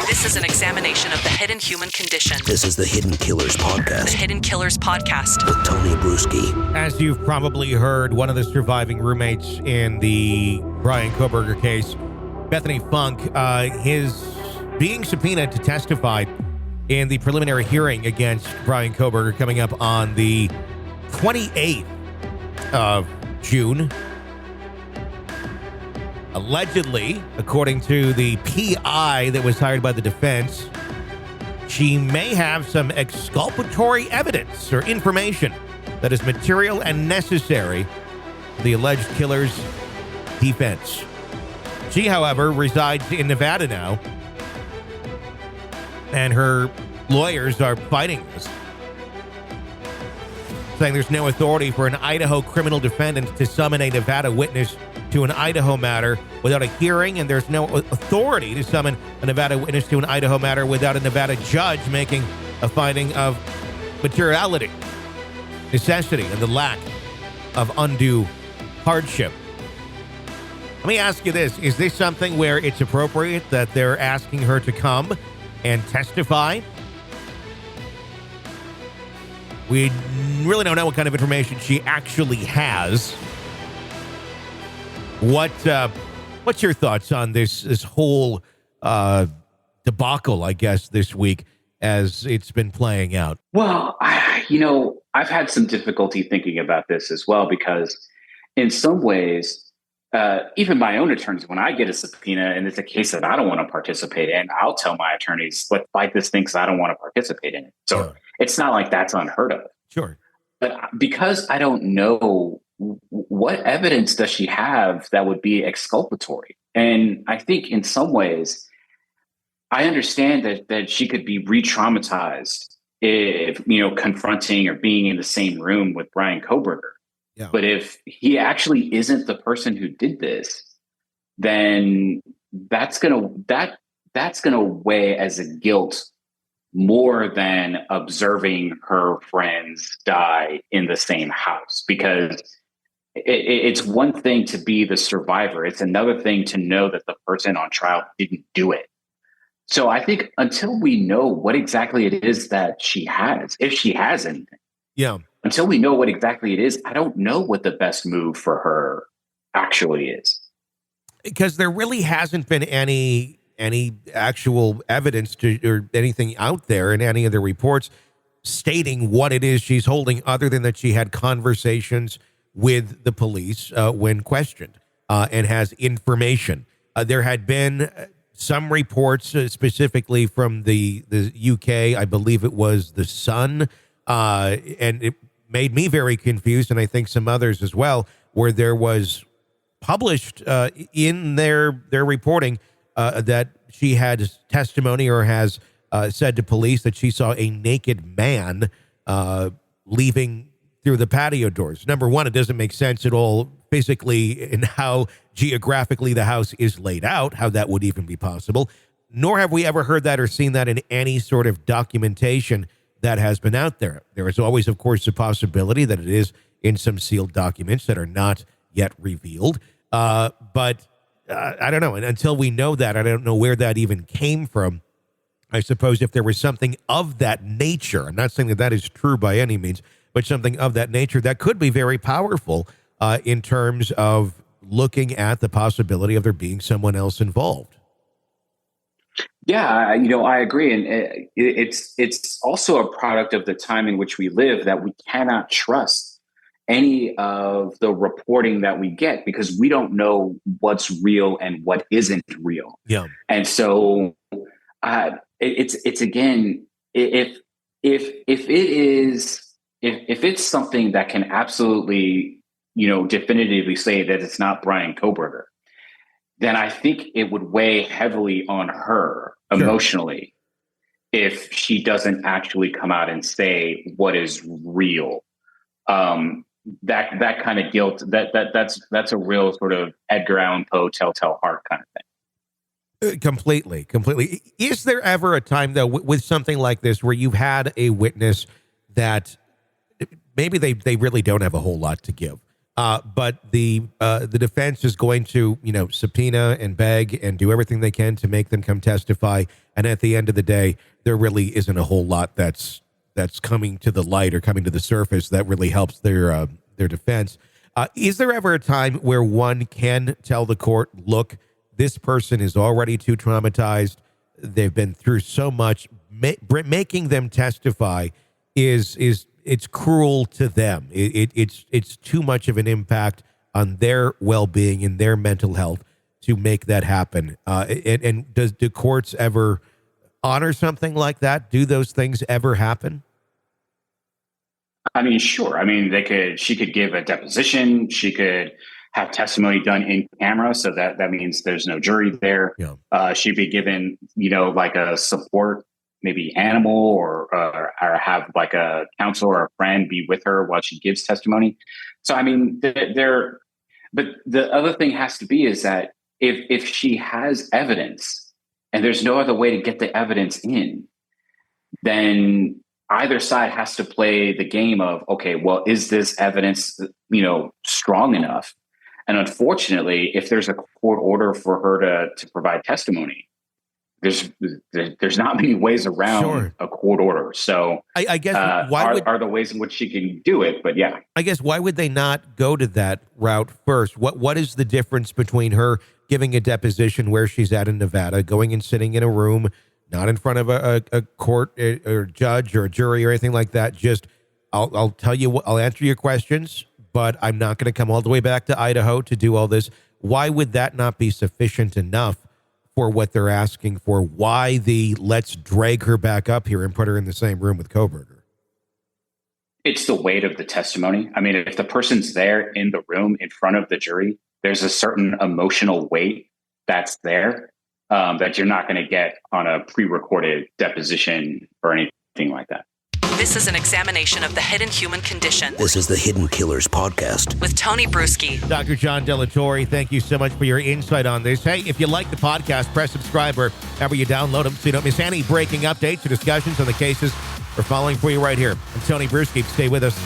This is an examination of the hidden human condition. This is the Hidden Killers Podcast. The Hidden Killers Podcast. With Tony Bruschi. As you've probably heard, one of the surviving roommates in the Bryan Kohberger case, Bethany Funke, is being subpoenaed to testify in the preliminary hearing against Bryan Kohberger coming up on the 28th of June. Allegedly, according to the PI that was hired by the defense, she may have some exculpatory evidence or information that is material and necessary for the alleged killer's defense. She, however, resides in Nevada now, and her lawyers are fighting this, saying there's no authority for an Idaho criminal defendant to summon a Nevada witness to an Idaho matter without a hearing, and there's no authority to summon a Nevada witness to an Idaho matter without a Nevada judge making a finding of materiality, necessity, and the lack of undue hardship. Let me ask you this. Is this something where it's appropriate that they're asking her to come and testify? We really don't know what kind of information she actually has. What's your thoughts on this whole debacle, I guess, this week as it's been playing out? Well, I've had some difficulty thinking about this as well, because in some ways, even my own attorneys, when I get a subpoena and it's a case that I don't want to participate in, I'll tell my attorneys, let's fight this thing because I don't want to participate in it. So It's not like that's unheard of. Sure. But because I don't know, what evidence does she have that would be exculpatory? And I think in some ways, I understand that she could be re-traumatized if, confronting or being in the same room with Bryan Kohberger. Yeah. But if he actually isn't the person who did this, then that's gonna weigh as a guilt more than observing her friends die in the same house. Because it's one thing to be the survivor. It's another thing to know that the person on trial didn't do it. So I think until we know what exactly it is that she has, if she has anything, until we know what exactly it is, I don't know what the best move for her actually is. Because there really hasn't been any actual evidence or anything out there in any of the reports stating what it is she's holding, other than that she had conversations with the police when questioned and has information. There had been some reports specifically from the UK, I believe it was The Sun, and it made me very confused, and I think some others as well, where there was published in their reporting that she had testimony or has said to police that she saw a naked man leaving through the patio doors. Number one, it doesn't make sense at all physically in how geographically the house is laid out, how that would even be possible. Nor have we ever heard that or seen that in any sort of documentation that has been out there. There is always, of course, a possibility that it is in some sealed documents that are not yet revealed. But I don't know. And until we know that, I don't know where that even came from. I suppose if there was something of that nature, I'm not saying that is true by any means, but something of that nature that could be very powerful in terms of looking at the possibility of there being someone else involved. Yeah, I agree. And it's also a product of the time in which we live that we cannot trust any of the reporting that we get, because we don't know what's real and what isn't real. Yeah. And so it's again, if it's something that can absolutely, definitively say that it's not Bryan Kohberger, then I think it would weigh heavily on her emotionally if she doesn't actually come out and say what is real. That kind of guilt, that's a real sort of Edgar Allan Poe telltale heart kind of thing. Completely. Is there ever a time, though, with something like this where you've had a witness that maybe they really don't have a whole lot to give, But the defense is going to, subpoena and beg and do everything they can to make them come testify. And at the end of the day, there really isn't a whole lot that's coming to the light or coming to the surface that really helps their defense. Is there ever a time where one can tell the court, look, this person is already too traumatized. They've been through so much. Making them testify it's cruel to them. It's too much of an impact on their well-being and their mental health to make that happen. And do courts ever honor something like that? Do those things ever happen? I mean, sure. I mean, she could give a deposition. She could have testimony done in camera. So that means there's no jury there. Yeah. She'd be given, like a support, maybe animal or have like a counselor or a friend be with her while she gives testimony. So, I mean, but the other thing has to be is that if she has evidence and there's no other way to get the evidence in, then either side has to play the game of, okay, well, is this evidence, strong enough? And unfortunately, if there's a court order for her to provide testimony, there's not many ways around a court order. So I guess are the ways in which she can do it. But yeah, I guess why would they not go to that route first? What is the difference between her giving a deposition where she's at in Nevada, going and sitting in a room, not in front of a court or judge or a jury or anything like that? Just I'll tell you, I'll answer your questions, but I'm not going to come all the way back to Idaho to do all this. Why would that not be sufficient enough for what they're asking for? Why let's drag her back up here and put her in the same room with Kohberger? It's the weight of the testimony. I mean, if the person's there in the room in front of the jury, there's a certain emotional weight that's there that you're not going to get on a pre-recorded deposition or anything like that. This is an examination of the hidden human condition. This is the Hidden Killers podcast with Tony Bruschi. Dr. John Delatorre, thank you so much for your insight on this. Hey, if you like the podcast, press subscribe wherever you download them so you don't miss any breaking updates or discussions on the cases we're following for you right here. I'm Tony Bruschi. Stay with us.